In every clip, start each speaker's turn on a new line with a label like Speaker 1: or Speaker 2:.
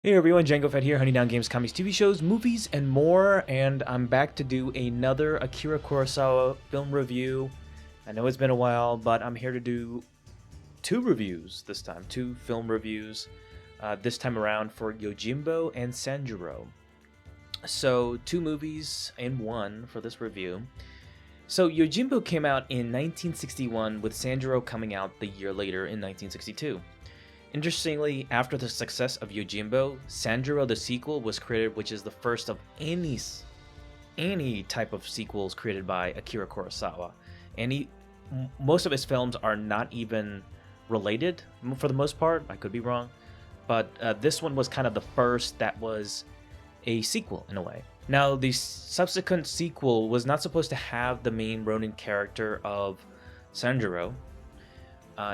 Speaker 1: Hey everyone, Django Fett here, hunting down games, comics, TV shows, movies, and more, and I'm back to do another Akira Kurosawa film review. I know it's been a while, but I'm here to do two reviews this time, two film reviews, this time around for Yojimbo and Sanjuro. So, two movies in one for this review. So, Yojimbo came out in 1961, with Sanjuro coming out the year later in 1962. Interestingly, after the success of Yojimbo, Sanjuro the sequel was created, which is the first of any type of sequels created by Akira Kurosawa. Most of his films are not even related for the most part. I could be wrong, but this one was kind of the first that was a sequel in a way. Now, the subsequent sequel was not supposed to have the main Ronin character of Sanjuro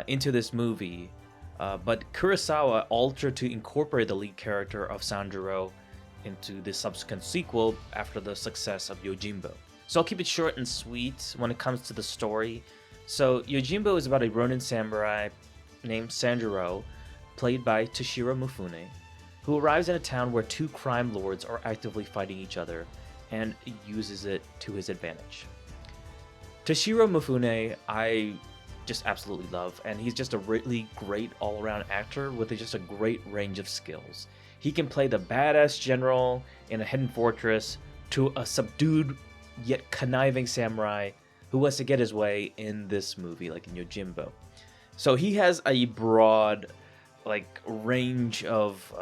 Speaker 1: into this movie. But Kurosawa altered to incorporate the lead character of Sanjuro into the subsequent sequel after the success of Yojimbo. So I'll keep it short and sweet when it comes to the story. So Yojimbo is about a Ronin samurai named Sanjuro, played by Toshiro Mifune, who arrives in a town where two crime lords are actively fighting each other and uses it to his advantage. Toshiro Mifune, I just absolutely love, and he's just a really great all-around actor with just a great range of skills. He can play the badass general in a hidden fortress to a subdued yet conniving samurai who wants to get his way in this movie, like in Yojimbo. So he has a broad range of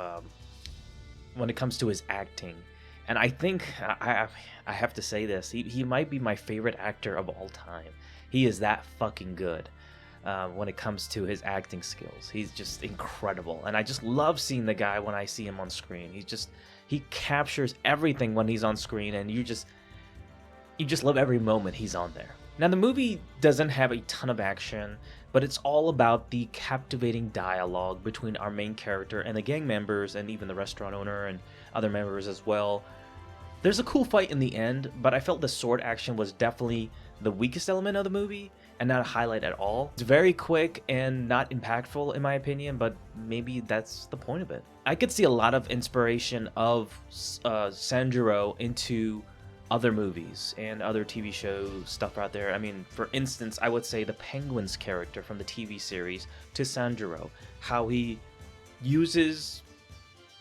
Speaker 1: when it comes to his acting, and I think I have to say this, he might be my favorite actor of all time. He is that fucking good when it comes to his acting skills. He's just incredible, and I just love seeing the guy when I see him on screen. He captures everything when he's on screen, and you just love every moment he's on there. Now, the movie doesn't have a ton of action, but it's all about the captivating dialogue between our main character and the gang members, and even the restaurant owner and other members as well. There's a cool fight in the end, but I felt the sword action was definitely the weakest element of the movie and not a highlight at all. It's very quick and not impactful in my opinion, but maybe that's the point of it. I could see a lot of inspiration of Sanjuro into other movies and other TV show stuff out there. I mean, for instance, I would say the Penguin's character from the TV series to Sanjuro, how he uses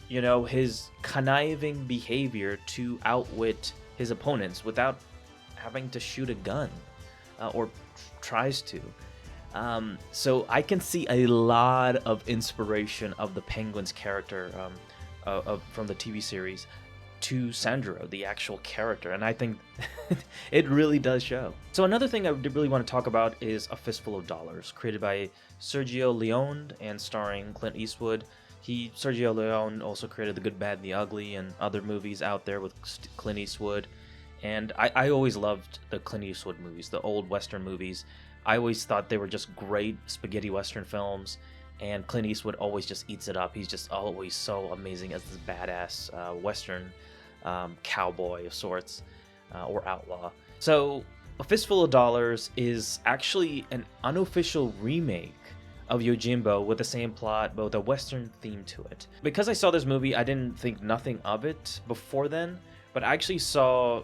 Speaker 1: his conniving behavior to outwit his opponents without having to shoot a gun, or tries to. So I can see a lot of inspiration of the Penguin's character from the TV series to Sanjuro, the actual character, and I think it really does show. So another thing I really want to talk about is A Fistful of Dollars, created by Sergio Leone and starring Clint Eastwood. Sergio Leone also created The Good, Bad, and the Ugly and other movies out there with Clint Eastwood. And I always loved the Clint Eastwood movies, the old Western movies. I always thought they were just great spaghetti Western films, and Clint Eastwood always just eats it up. He's just always so amazing as this badass Western cowboy of sorts, or outlaw. So A Fistful of Dollars is actually an unofficial remake of Yojimbo with the same plot, but with a Western theme to it. Because I saw this movie, I didn't think nothing of it before then, but I actually saw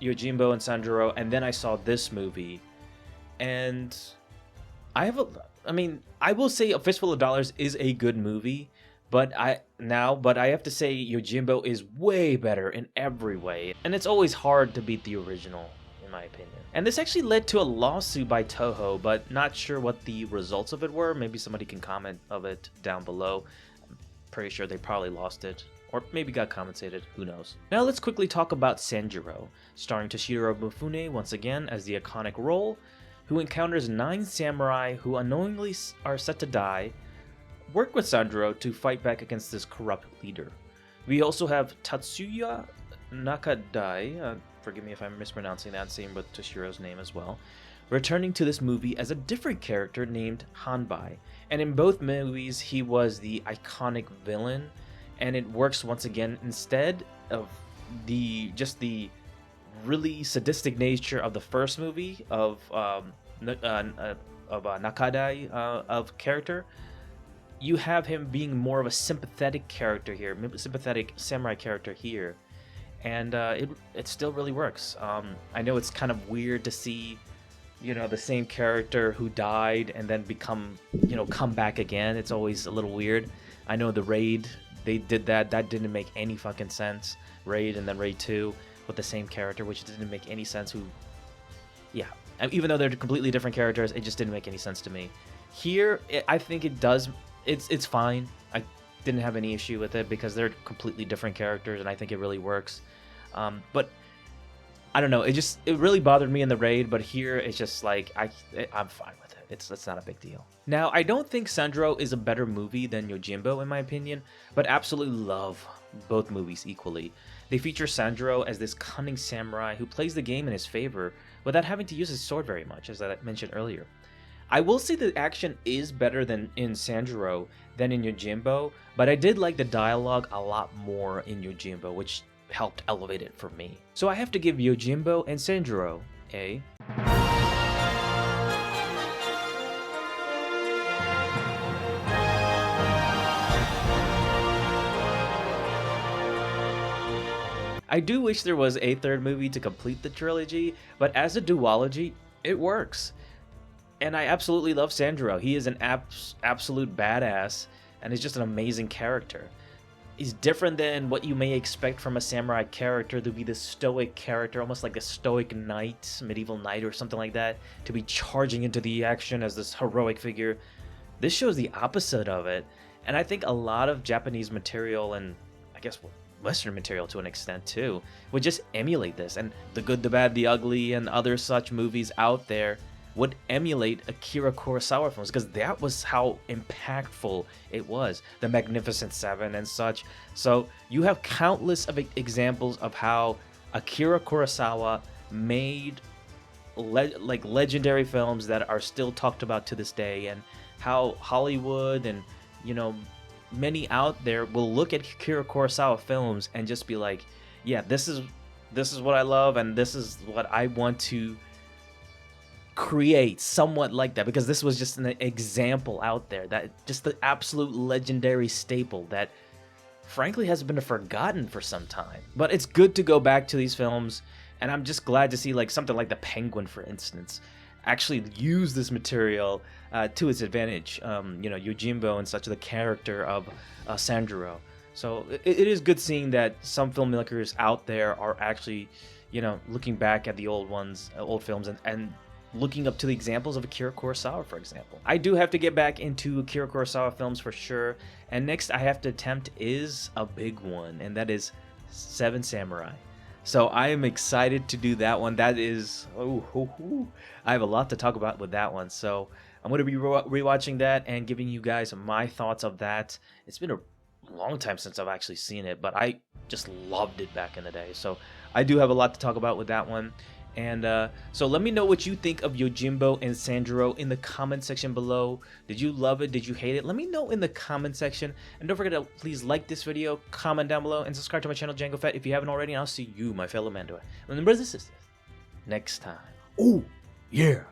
Speaker 1: Yojimbo and Sanjuro, and then I saw this movie, and I will say A Fistful of Dollars is a good movie, but I have to say Yojimbo is way better in every way, and it's always hard to beat the original, in my opinion. And this actually led to a lawsuit by Toho, but not sure what the results of it were. Maybe somebody can comment of it down below. I'm pretty sure they probably lost it, or maybe got compensated, who knows. Now let's quickly talk about Sanjuro, starring Toshiro Mifune once again as the iconic role, who encounters 9 samurai who unknowingly are set to die, work with Sanjuro to fight back against this corrupt leader. We also have Tatsuya Nakadai, forgive me if I'm mispronouncing that, same with Toshiro's name as well, returning to this movie as a different character named Hanbai. And in both movies, he was the iconic villain, and it works once again instead of the really sadistic nature of the first movie of Nakadai of character. you have him being more of a sympathetic character here, sympathetic samurai character here, and it still really works. I know it's kind of weird to see, you know, the same character who died and then become, you know, come back again. It's always a little weird. I know the Raid, they did that. That didn't make any fucking sense. Raid and then Raid 2 with the same character, which didn't make any sense. Yeah, even though they're completely different characters, it just didn't make any sense to me. Here, I think it does. It's fine. I didn't have any issue with it because they're completely different characters, and I think it really works. But I don't know. It really bothered me in the Raid, but here it's just like I'm fine with it. It's not a big deal. Now, I don't think Sanjuro is a better movie than Yojimbo in my opinion, but absolutely love both movies equally. They feature Sanjuro as this cunning samurai who plays the game in his favor without having to use his sword very much, as I mentioned earlier. I will say the action is better than in Sanjuro than in Yojimbo, but I did like the dialogue a lot more in Yojimbo, which helped elevate it for me. So I have to give Yojimbo and Sanjuro a... I do wish there was a third movie to complete the trilogy, but as a duology, it works. And I absolutely love Sanjuro. He is an absolute badass, and he's just an amazing character. He's different than what you may expect from a samurai character to be this stoic character, almost like a stoic knight, medieval knight or something like that, to be charging into the action as this heroic figure. This shows the opposite of it, and I think a lot of Japanese material, and I guess Western material to an extent too, would just emulate this, and The Good, the Bad, the Ugly, and other such movies out there would emulate Akira Kurosawa films, because that was how impactful it was. The Magnificent Seven and such. So you have countless of examples of how Akira Kurosawa made legendary films that are still talked about to this day, and how Hollywood and, you know, many out there will look at Akira Kurosawa films and just be like, yeah, this is what I love, and this is what I want to create somewhat like that, because this was just an example out there, that just the absolute legendary staple that frankly has been forgotten for some time. But it's good to go back to these films, and I'm just glad to see like something like The Penguin, for instance, actually use this material to its advantage. You know, Yojimbo and such, the character of Sanjuro. So it is good seeing that some filmmakers out there are actually, you know, looking back at the old films and looking up to the examples of Akira Kurosawa, for example. I do have to get back into Akira Kurosawa films for sure, and next I have to attempt is a big one, and that is Seven Samurai. So I am excited to do that one. That is, I have a lot to talk about with that one. So I'm going to be rewatching that and giving you guys my thoughts of that. It's been a long time since I've actually seen it, but I just loved it back in the day. So I do have a lot to talk about with that one. And so let me know what you think of Yojimbo and Sanjuro in the comment section below. Did you love it? Did you hate it? Let me know in the comment section. And don't forget to please like this video, comment down below, and subscribe to my channel, Django Fett, if you haven't already. And I'll see you, my fellow Mandoer, and brothers and sisters, next time. Oh, yeah.